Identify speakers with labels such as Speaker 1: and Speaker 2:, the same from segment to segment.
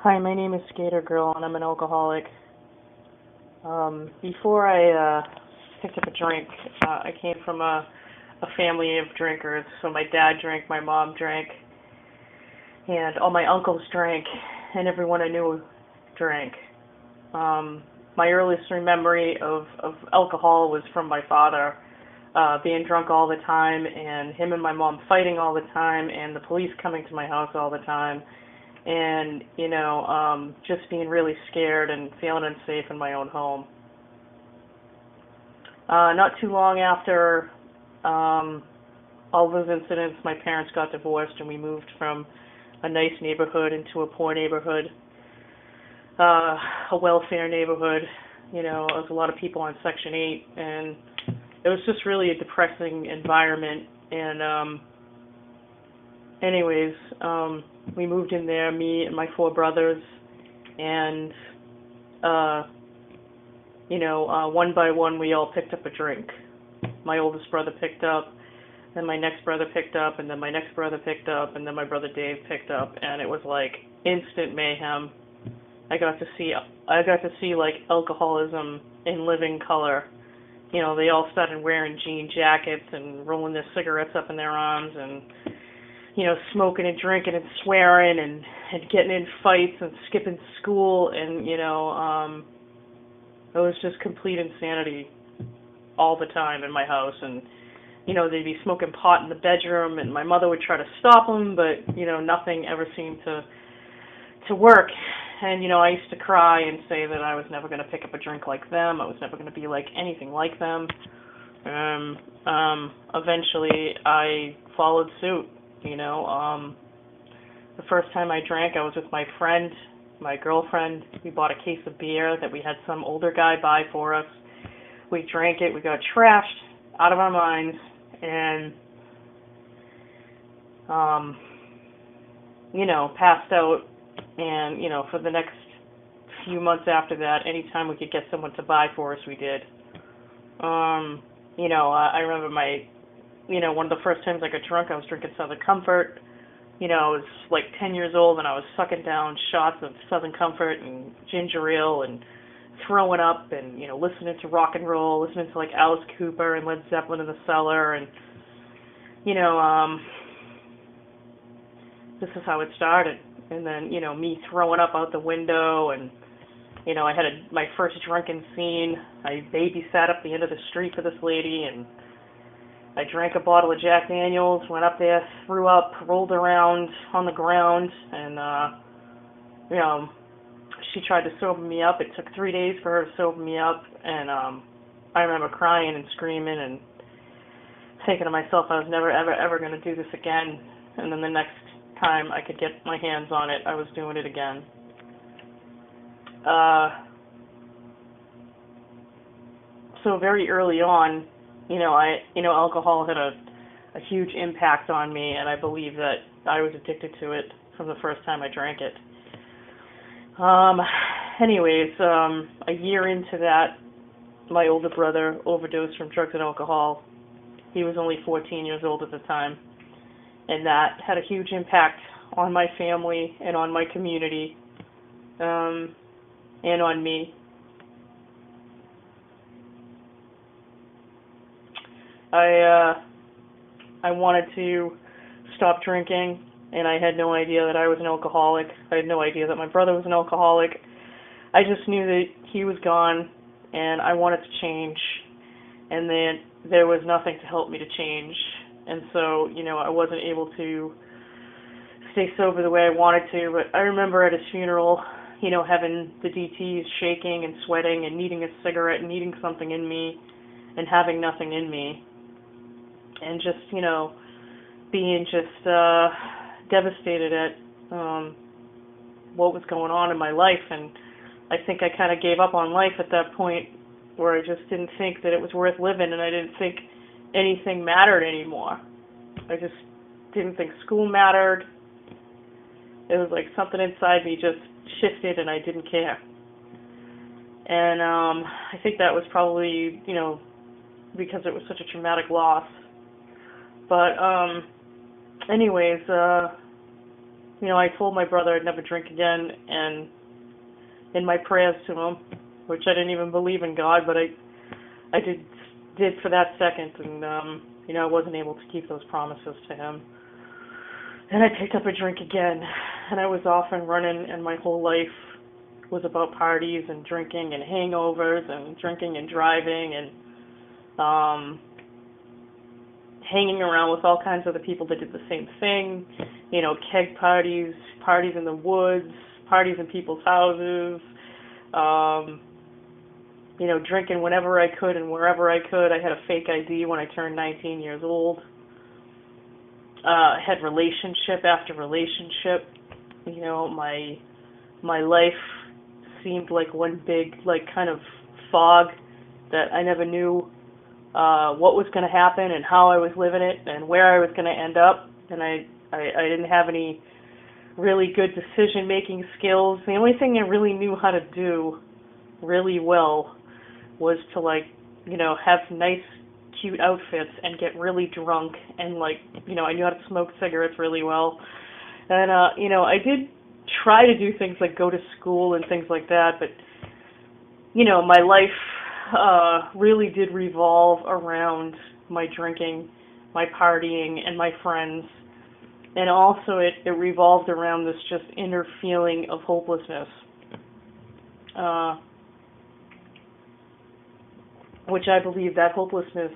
Speaker 1: Hi, my name is Skater Girl, and I'm an alcoholic. Before I picked up a drink, I came from a family of drinkers. So my dad drank, my mom drank, and all my uncles drank, and everyone I knew drank. My earliest memory of alcohol was from my father being drunk all the time, and him and my mom fighting all the time, and the police coming to my house all the time. And, just being really scared and feeling unsafe in my own home. Not too long after all those incidents, my parents got divorced and we moved from a nice neighborhood into a poor neighborhood, a welfare neighborhood. There was a lot of people on Section 8, and it was just really a depressing environment. And anyways, we moved in there, me and my 4 brothers, and, one by one we all picked up a drink. My oldest brother picked up, then my next brother picked up, and then my next brother picked up, and then my brother Dave picked up, and it was like instant mayhem. I got to see like alcoholism in living color. They all started wearing jean jackets and rolling their cigarettes up in their arms and smoking and drinking and swearing and getting in fights and skipping school, and it was just complete insanity all the time in my house. And they'd be smoking pot in the bedroom, and my mother would try to stop them, but nothing ever seemed to work. And I used to cry and say that I was never going to pick up a drink like them. I was never going to be like anything like them. Eventually I followed suit. The first time I drank, I was with my friend, my girlfriend. We bought a case of beer that we had some older guy buy for us. We drank it. We got trashed out of our minds, and passed out. And for the next few months after that, anytime we could get someone to buy for us, we did. I remember one of the first times I got drunk, I was drinking Southern Comfort. I was like 10 years old, and I was sucking down shots of Southern Comfort and ginger ale and throwing up and, listening to rock and roll, listening to like Alice Cooper and Led Zeppelin in the cellar. And, this is how it started. And then, me throwing up out the window, and, I had my first drunken scene. I babysat up the end of the street for this lady, and I drank a bottle of Jack Daniels, went up there, threw up, rolled around on the ground, and, she tried to sober me up. It took 3 days for her to sober me up, and I remember crying and screaming and thinking to myself I was never, ever, ever going to do this again. And then the next time I could get my hands on it, I was doing it again. So very early on, alcohol had a huge impact on me, and I believe that I was addicted to it from the first time I drank it. A year into that, my older brother overdosed from drugs and alcohol. He was only 14 years old at the time, and that had a huge impact on my family and on my community, and on me. I wanted to stop drinking, and I had no idea that I was an alcoholic. I had no idea that my brother was an alcoholic. I just knew that he was gone, and I wanted to change, and then there was nothing to help me to change. And so, I wasn't able to stay sober the way I wanted to. But I remember at his funeral, having the DTs shaking and sweating and needing a cigarette and needing something in me and having nothing in me. And just, being just devastated at what was going on in my life. And I think I kind of gave up on life at that point, where I just didn't think that it was worth living, and I didn't think anything mattered anymore. I just didn't think school mattered. It was like something inside me just shifted, and I didn't care. And I think that was probably, because it was such a traumatic loss. But anyways, I told my brother I'd never drink again, and in my prayers to him, which I didn't even believe in God, but I did for that second, and I wasn't able to keep those promises to him. And I picked up a drink again, and I was off and running, and my whole life was about parties and drinking and hangovers and drinking and driving and hanging around with all kinds of other people that did the same thing, keg parties, parties in the woods, parties in people's houses, drinking whenever I could and wherever I could. I had a fake ID when I turned 19 years old. Had relationship after relationship. My life seemed like one big, kind of fog that I never knew what was going to happen and how I was living it and where I was going to end up. And I didn't have any really good decision-making skills. The only thing I really knew how to do really well was to, have nice, cute outfits and get really drunk. And, I knew how to smoke cigarettes really well. And, I did try to do things like go to school and things like that, but, my life really did revolve around my drinking, my partying, and my friends. And also it revolved around this just inner feeling of hopelessness, which I believe that hopelessness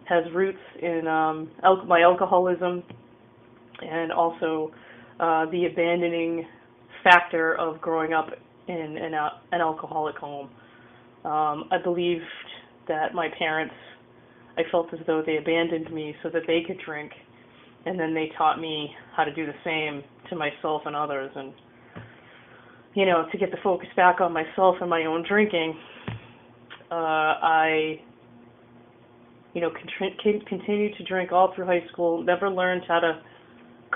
Speaker 1: has roots in my alcoholism and also the abandoning factor of growing up in an alcoholic home. I believed that my parents, I felt as though they abandoned me so that they could drink, and then they taught me how to do the same to myself and others. And, to get the focus back on myself and my own drinking, I, continued to drink all through high school, never learned how to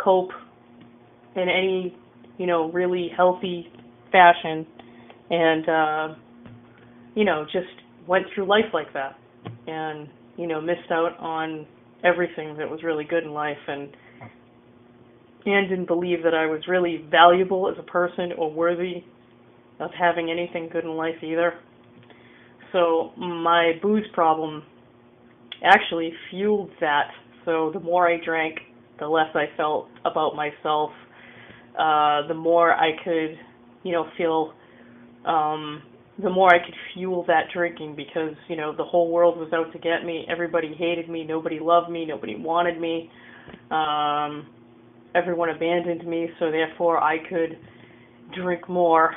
Speaker 1: cope in any, really healthy fashion, and, just went through life like that, and, missed out on everything that was really good in life, and didn't believe that I was really valuable as a person or worthy of having anything good in life either. So my booze problem actually fueled that. So the more I drank, the less I felt about myself, the more I could, feel, the more I could fuel that drinking, because, the whole world was out to get me. Everybody hated me. Nobody loved me. Nobody wanted me. Everyone abandoned me, so therefore I could drink more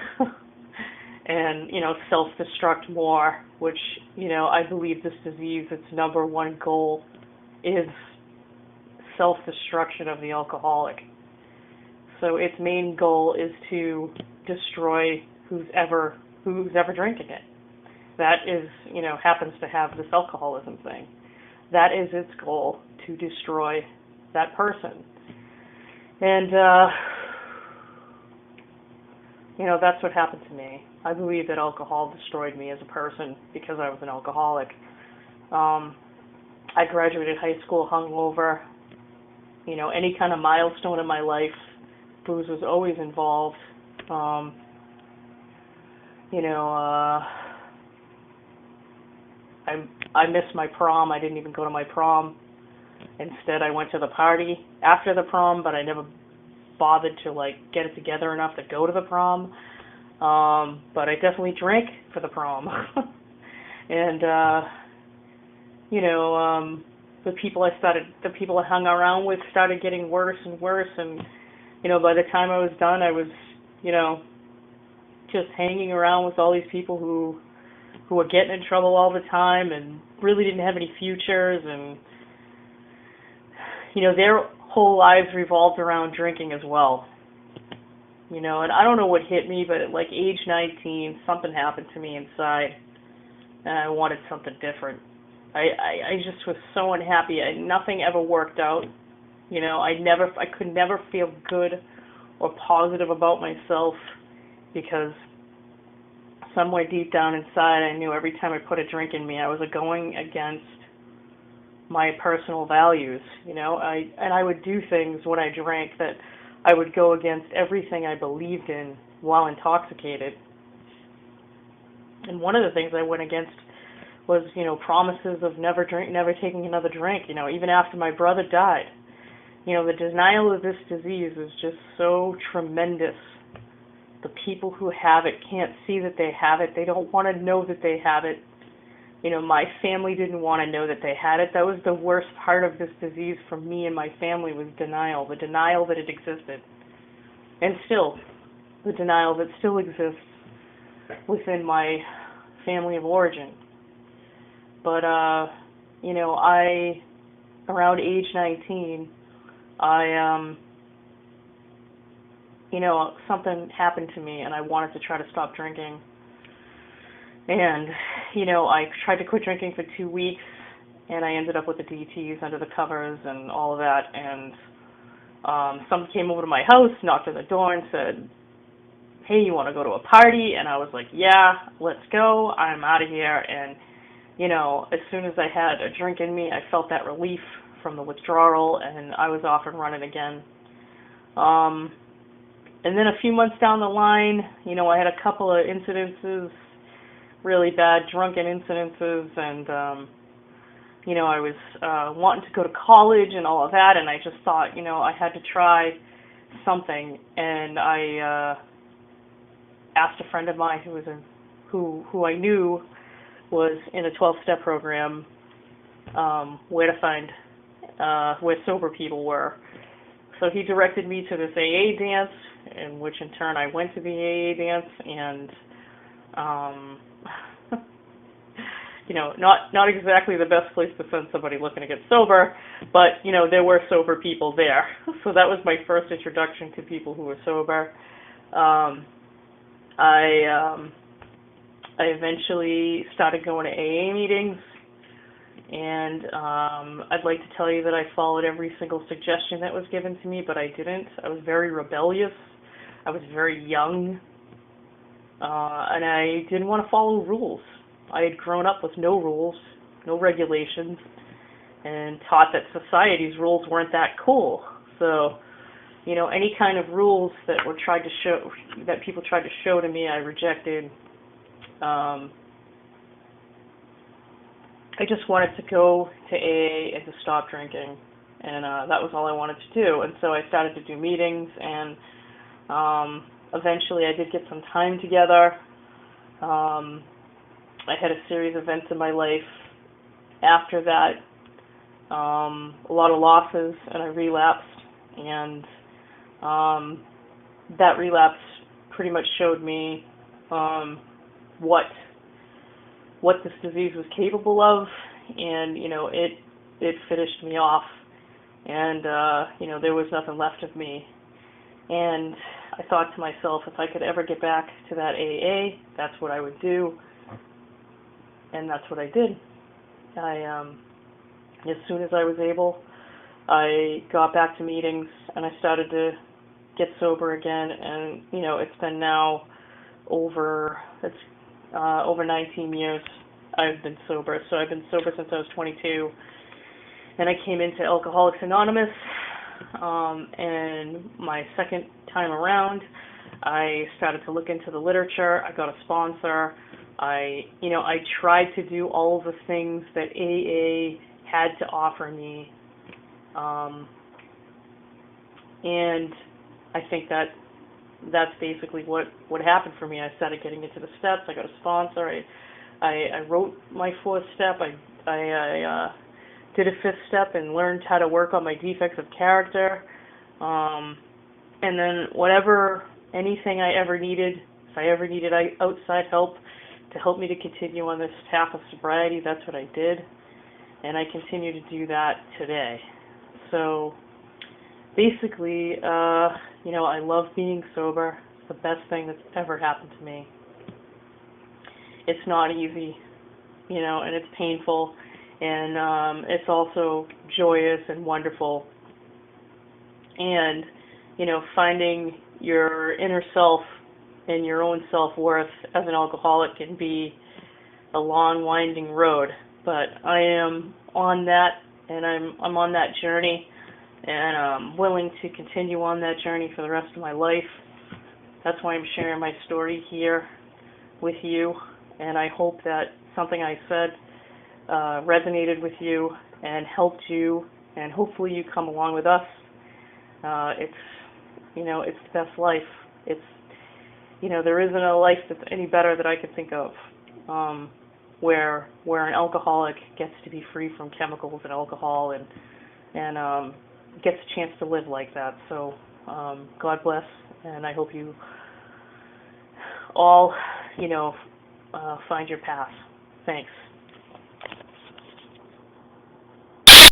Speaker 1: and, self-destruct more, which, I believe this disease, its number one goal is self-destruction of the alcoholic. So its main goal is to destroy who's ever drinking it. That is, happens to have this alcoholism thing. That is its goal, to destroy that person. And, that's what happened to me. I believe that alcohol destroyed me as a person because I was an alcoholic. I graduated high school hungover. Any kind of milestone in my life, booze was always involved. I missed my prom. I didn't even go to my prom. Instead, I went to the party after the prom, but I never bothered to get it together enough to go to the prom. But I definitely drank for the prom. And the people I hung around with started getting worse and worse, and by the time I was done, I was just hanging around with all these people who were getting in trouble all the time and really didn't have any futures, and their whole lives revolved around drinking as well. And I don't know what hit me, but at age 19, something happened to me inside, and I wanted something different. I just was so unhappy. Nothing ever worked out. I could never feel good or positive about myself, because somewhere deep down inside, I knew every time I put a drink in me, I was going against my personal values. I would do things when I drank that I would go against everything I believed in while intoxicated. And one of the things I went against was, promises of never taking another drink, even after my brother died. The denial of this disease is just so tremendous. The people who have it can't see that they have it. They don't want to know that they have it. My family didn't want to know that they had it. That was the worst part of this disease for me and my family, was denial. The denial that it existed. And still, the denial that still exists within my family of origin. But, around age 19, something happened to me and I wanted to try to stop drinking. And, I tried to quit drinking for 2 weeks and I ended up with the DTs under the covers and all of that. And someone came over to my house, knocked on the door and said, "Hey, you want to go to a party?" And I was like, "Yeah, let's go. I'm out of here." And, as soon as I had a drink in me, I felt that relief from the withdrawal, and I was off and running again. And then a few months down the line, I had a couple of incidences, really bad drunken incidences, and, I was wanting to go to college and all of that, and I just thought, I had to try something, and I asked a friend of mine who I knew was in a 12-step program, where to find where sober people were. So he directed me to this AA dance, in which in turn I went to the AA dance, and not exactly the best place to send somebody looking to get sober, but there were sober people there. So that was my first introduction to people who were sober. I eventually started going to AA meetings, and I'd like to tell you that I followed every single suggestion that was given to me, but I didn't. I was very rebellious. I was very young, and I didn't want to follow rules. I had grown up with no rules, no regulations, and taught that society's rules weren't that cool. So, any kind of rules that people tried to show to me, I rejected. I just wanted to go to AA and to stop drinking, and that was all I wanted to do. And so I started to do meetings, and eventually I did get some time together. I had a series of events in my life after that, a lot of losses, and I relapsed, and that relapse pretty much showed me what this disease was capable of, and it finished me off, and there was nothing left of me. And I thought to myself, if I could ever get back to that AA, that's what I would do, and that's what I did. As soon as I was able, I got back to meetings and I started to get sober again, and it's been now over 19 years I've been sober. So I've been sober since I was 22, and I came into Alcoholics Anonymous, and my second time around I started to look into the literature. I got a sponsor. I tried to do all of the things that AA had to offer me, and I think that's basically what happened for me. I started getting into the steps. I got a sponsor. I wrote my fourth step. I did a fifth step and learned how to work on my defects of character. And then anything I ever needed, if I ever needed outside help to help me to continue on this path of sobriety, that's what I did. And I continue to do that today. So basically, I love being sober. It's the best thing that's ever happened to me. It's not easy, and it's painful, and it's also joyous and wonderful. And, finding your inner self and your own self-worth as an alcoholic can be a long, winding road. But I am on that, and I'm on that journey, and I'm willing to continue on that journey for the rest of my life. That's why I'm sharing my story here with you, and I hope that something I said resonated with you and helped you, and hopefully you come along with us. It's the best life. It's, there isn't a life that's any better that I could think of, where an alcoholic gets to be free from chemicals and alcohol and gets a chance to live like that. So God bless, and I hope you all, find your path. Thanks.